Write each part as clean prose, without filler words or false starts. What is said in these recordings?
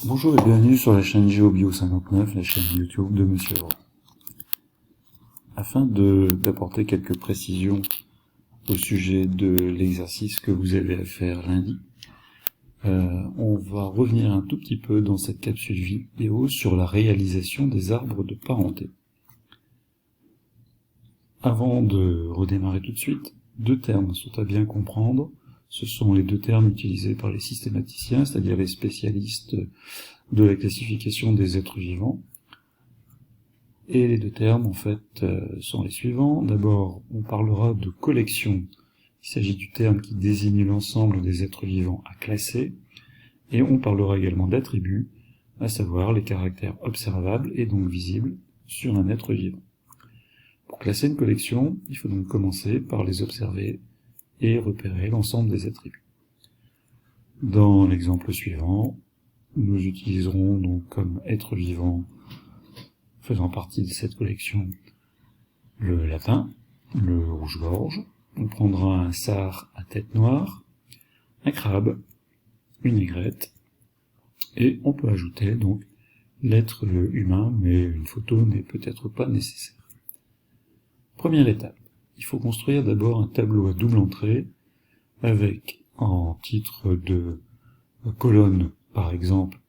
Bonjour et bienvenue sur la chaîne GeoBio59, la chaîne YouTube de Monsieur Leroy. Afin d'apporter quelques précisions au sujet de l'exercice que vous avez à faire lundi, on va revenir un tout petit peu dans cette capsule vidéo sur la réalisation des arbres de parenté. Avant de redémarrer tout de suite, deux termes sont à bien comprendre. Ce sont les deux termes utilisés par les systématiciens, c'est-à-dire les spécialistes de la classification des êtres vivants. Et les deux termes, en fait, sont les suivants. D'abord, on parlera de collection. Il s'agit du terme qui désigne l'ensemble des êtres vivants à classer. Et on parlera également d'attributs, à savoir les caractères observables et donc visibles sur un être vivant. Pour classer une collection, il faut donc commencer par les observer et repérer l'ensemble des attributs. Dans l'exemple suivant, nous utiliserons donc comme être vivant faisant partie de cette collection le lapin, le rouge-gorge, on prendra un sard à tête noire, un crabe, une aigrette, et on peut ajouter donc l'être humain, mais une photo n'est peut-être pas nécessaire. Première étape, il faut construire d'abord un tableau à double entrée avec en titre de colonne, par exemple,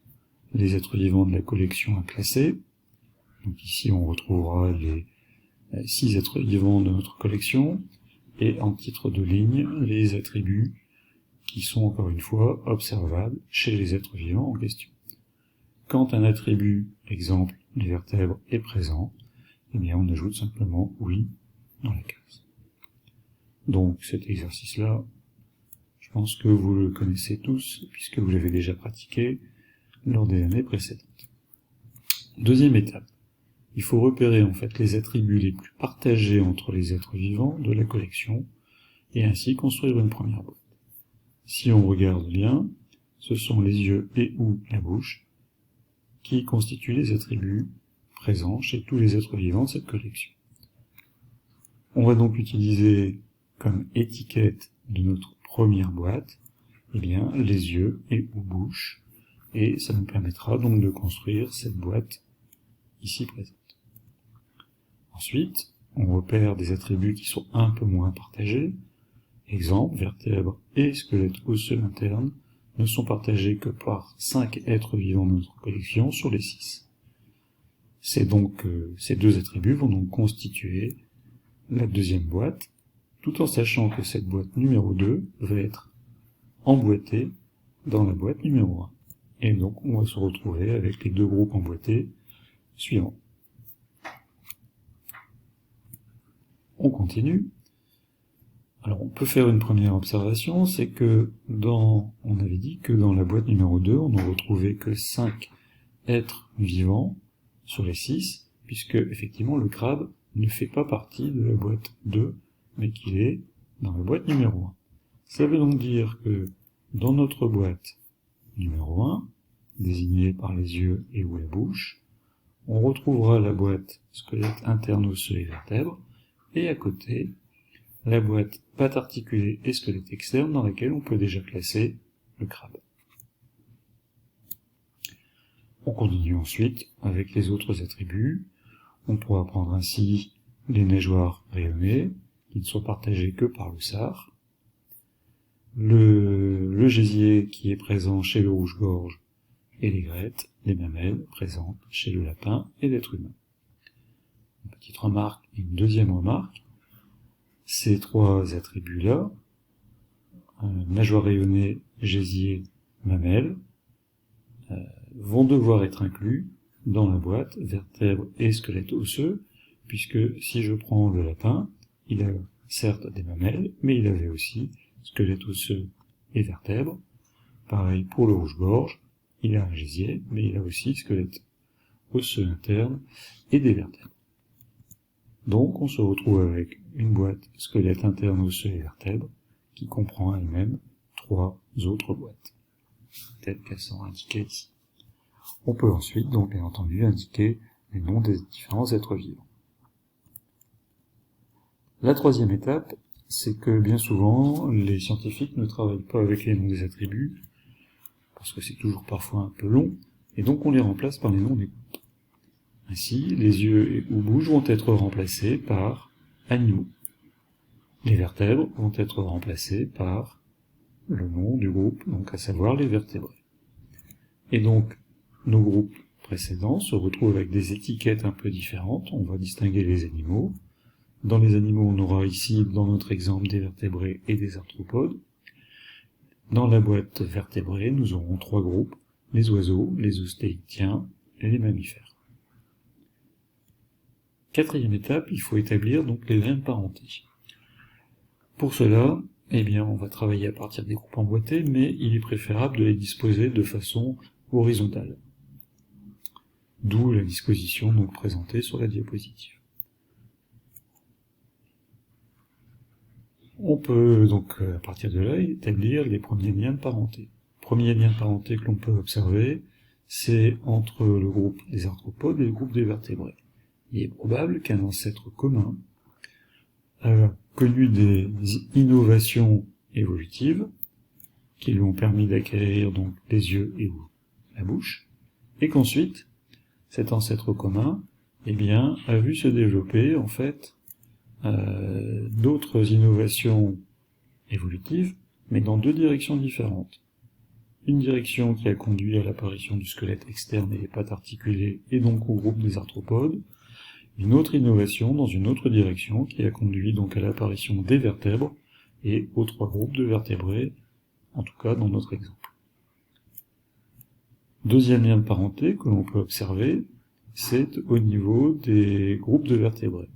les êtres vivants de la collection à classer. Donc ici on retrouvera les 6 êtres vivants de notre collection, et en titre de ligne, les attributs qui sont encore une fois observables chez les êtres vivants en question. Quand un attribut, exemple les vertèbres, est présent, eh bien on ajoute simplement oui dans la case. Donc cet exercice-là, je pense que vous le connaissez tous, puisque vous l'avez déjà pratiqué lors des années précédentes. Deuxième étape, il faut repérer en fait les attributs les plus partagés entre les êtres vivants de la collection, et ainsi construire une première boîte. Si on regarde bien, ce sont les yeux et ou la bouche qui constituent les attributs présents chez tous les êtres vivants de cette collection. On va donc utiliser comme étiquette de notre première boîte, eh bien, les yeux et ou bouche, et ça nous permettra donc de construire cette boîte ici présente. Ensuite, on repère des attributs qui sont un peu moins partagés. Exemple, vertèbres et squelette osseux interne ne sont partagés que par 5 êtres vivants de notre collection sur les 6. C'est donc, ces deux attributs vont donc constituer la deuxième boîte, tout en sachant que cette boîte numéro 2 va être emboîtée dans la boîte numéro 1. Et donc on va se retrouver avec les deux groupes emboîtés suivants. On continue. Alors on peut faire une première observation, c'est que on avait dit que dans la boîte numéro 2, on ne retrouvait que 5 êtres vivants sur les 6, puisque effectivement le crabe ne fait pas partie de la boîte 2, mais qu'il est dans la boîte numéro 1. Ça veut donc dire que dans notre boîte numéro 1, désignée par les yeux et ou la bouche, on retrouvera la boîte squelette interne osseux et vertèbres, et à côté, la boîte pattes articulées et squelette externe dans laquelle on peut déjà classer le crabe. On continue ensuite avec les autres attributs. On pourra prendre ainsi les nageoires rayonnées, qui ne sont partagées que par le sard, le gésier qui est présent chez le rouge-gorge et l'aigrette, les mamelles présentes chez le lapin et l'être humain. Une petite remarque et une deuxième remarque, ces trois attributs-là, nageoire rayonnée, gésier, mamelle, vont devoir être inclus dans la boîte vertèbres et squelette osseux, puisque si je prends le lapin, il a certes des mamelles, mais il avait aussi squelette osseux et vertèbres. Pareil pour le rouge-gorge, il a un gésier, mais il a aussi squelette osseux interne et des vertèbres. Donc on se retrouve avec une boîte squelette interne osseux et vertèbres, qui comprend elle-même 3 autres boîtes, telles qu'elles sont indiquées ici. On peut ensuite, donc bien entendu, indiquer les noms des différents êtres vivants. La troisième étape, c'est que bien souvent, les scientifiques ne travaillent pas avec les noms des attributs, parce que c'est toujours parfois un peu long, et donc on les remplace par les noms des groupes. Ainsi, les yeux ou bouches vont être remplacés par animaux. Les vertèbres vont être remplacées par le nom du groupe, donc à savoir les vertébrés. Et donc, nos groupes précédents se retrouvent avec des étiquettes un peu différentes. On va distinguer les animaux. Dans les animaux, on aura ici, dans notre exemple, des vertébrés et des arthropodes. Dans la boîte vertébrée, nous aurons 3 groupes, les oiseaux, les ostéichthyens et les mammifères. Quatrième étape, il faut établir donc les liens de parenté. Pour cela, eh bien, on va travailler à partir des groupes emboîtés, mais il est préférable de les disposer de façon horizontale. D'où la disposition donc présentée sur la diapositive. On peut donc, à partir de là, établir les premiers liens de parenté. Le premier lien de parenté que l'on peut observer, c'est entre le groupe des arthropodes et le groupe des vertébrés. Il est probable qu'un ancêtre commun a connu des innovations évolutives qui lui ont permis d'acquérir donc les yeux et ou la bouche, et qu'ensuite, cet ancêtre commun, eh bien, a vu se développer, en fait, d'autres innovations évolutives, mais dans 2 directions différentes. Une direction qui a conduit à l'apparition du squelette externe et des pattes articulées, et donc au groupe des arthropodes, une autre innovation dans une autre direction qui a conduit donc à l'apparition des vertèbres et aux 3 groupes de vertébrés, en tout cas dans notre exemple. Deuxième lien de parenté que l'on peut observer, c'est au niveau des groupes de vertébrés.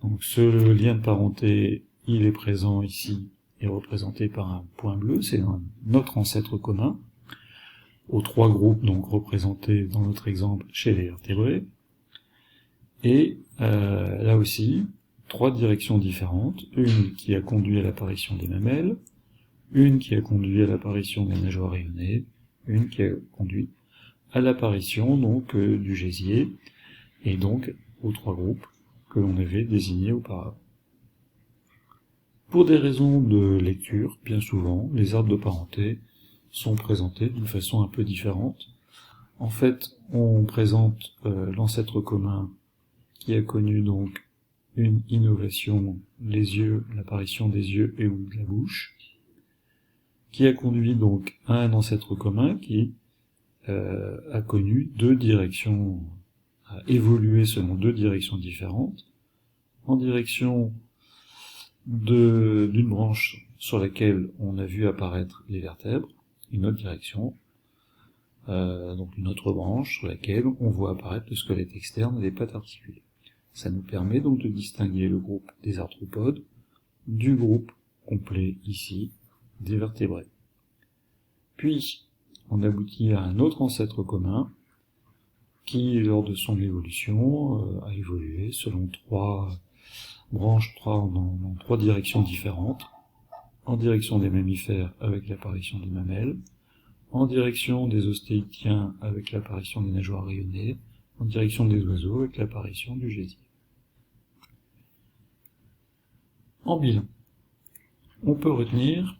Donc ce lien de parenté, il est présent ici, est représenté par un point bleu, c'est notre ancêtre commun, aux 3 groupes donc représentés dans notre exemple chez les vertébrés. Et là aussi, 3 directions différentes, une qui a conduit à l'apparition des mamelles, une qui a conduit à l'apparition des nageoires rayonnées, une qui a conduit à l'apparition donc du gésier, et donc aux 3 groupes que l'on avait désignés auparavant. Pour des raisons de lecture, bien souvent, les arbres de parenté sont présentés d'une façon un peu différente. En fait, on présente l'ancêtre commun qui a connu donc une innovation, les yeux, l'apparition des yeux et ou de la bouche, qui a conduit donc à un ancêtre commun qui a connu 2 directions, a évolué selon 2 directions différentes, en direction d'une branche sur laquelle on a vu apparaître les vertèbres, une autre direction, donc une autre branche sur laquelle on voit apparaître le squelette externe et les pattes articulées. Ça nous permet donc de distinguer le groupe des arthropodes du groupe complet ici des vertébrés. Puis, on aboutit à un autre ancêtre commun qui, lors de son évolution, a évolué selon 3 branches, dans 3 directions différentes, en direction des mammifères avec l'apparition des mamelles, en direction des ostéichthyens avec l'apparition des nageoires rayonnées, en direction des oiseaux avec l'apparition du gésier. En bilan, on peut retenir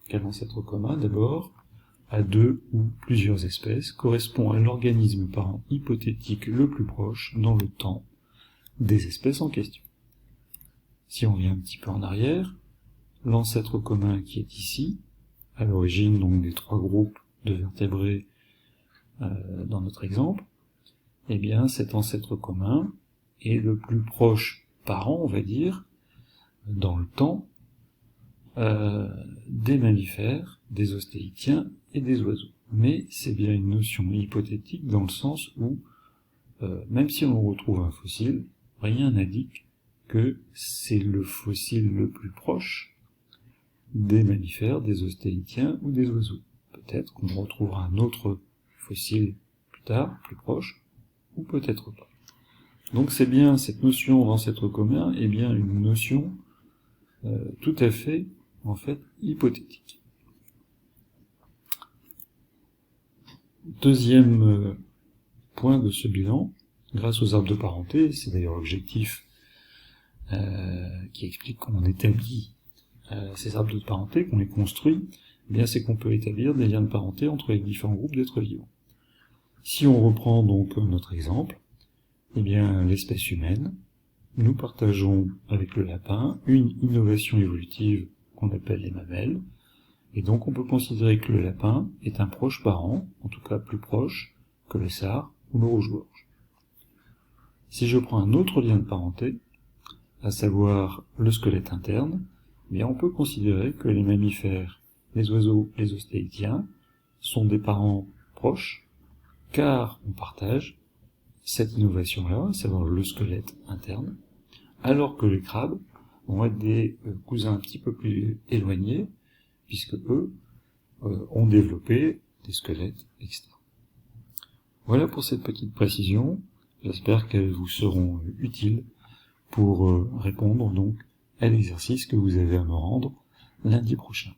qu'un ancêtre commun, d'abord, à 2 ou plusieurs espèces, correspond à l'organisme parent hypothétique le plus proche, dans le temps, des espèces en question. Si on revient un petit peu en arrière, l'ancêtre commun qui est ici, à l'origine donc des 3 groupes de vertébrés dans notre exemple, eh bien cet ancêtre commun est le plus proche parent, on va dire, dans le temps, des mammifères, des ostéichthyens et des oiseaux. Mais c'est bien une notion hypothétique dans le sens où, même si on retrouve un fossile, rien n'indique que c'est le fossile le plus proche des mammifères, des ostéichthyens ou des oiseaux. Peut-être qu'on retrouvera un autre fossile plus tard, plus proche, ou peut-être pas. Donc c'est bien cette notion d'ancêtre commun, est bien une notion tout à fait, en fait, hypothétique. Deuxième point de ce bilan, grâce aux arbres de parenté, c'est d'ailleurs l'objectif qui explique qu'on établit ces arbres de parenté, qu'on les construit, eh bien c'est qu'on peut établir des liens de parenté entre les différents groupes d'êtres vivants. Si on reprend donc notre exemple, eh bien l'espèce humaine, nous partageons avec le lapin une innovation évolutive qu'on appelle les mamelles, et donc on peut considérer que le lapin est un proche parent, en tout cas plus proche que le sard ou le rouge-gorge. Si je prends un autre lien de parenté, à savoir le squelette interne, eh bien on peut considérer que les mammifères, les oiseaux, les ostéichthyens sont des parents proches, car on partage cette innovation-là, à savoir le squelette interne, alors que les crabes vont être des cousins un petit peu plus éloignés, puisque eux ont développé des squelettes externes. Voilà pour cette petite précision, j'espère qu'elles vous seront utiles pour répondre donc à l'exercice que vous avez à me rendre lundi prochain.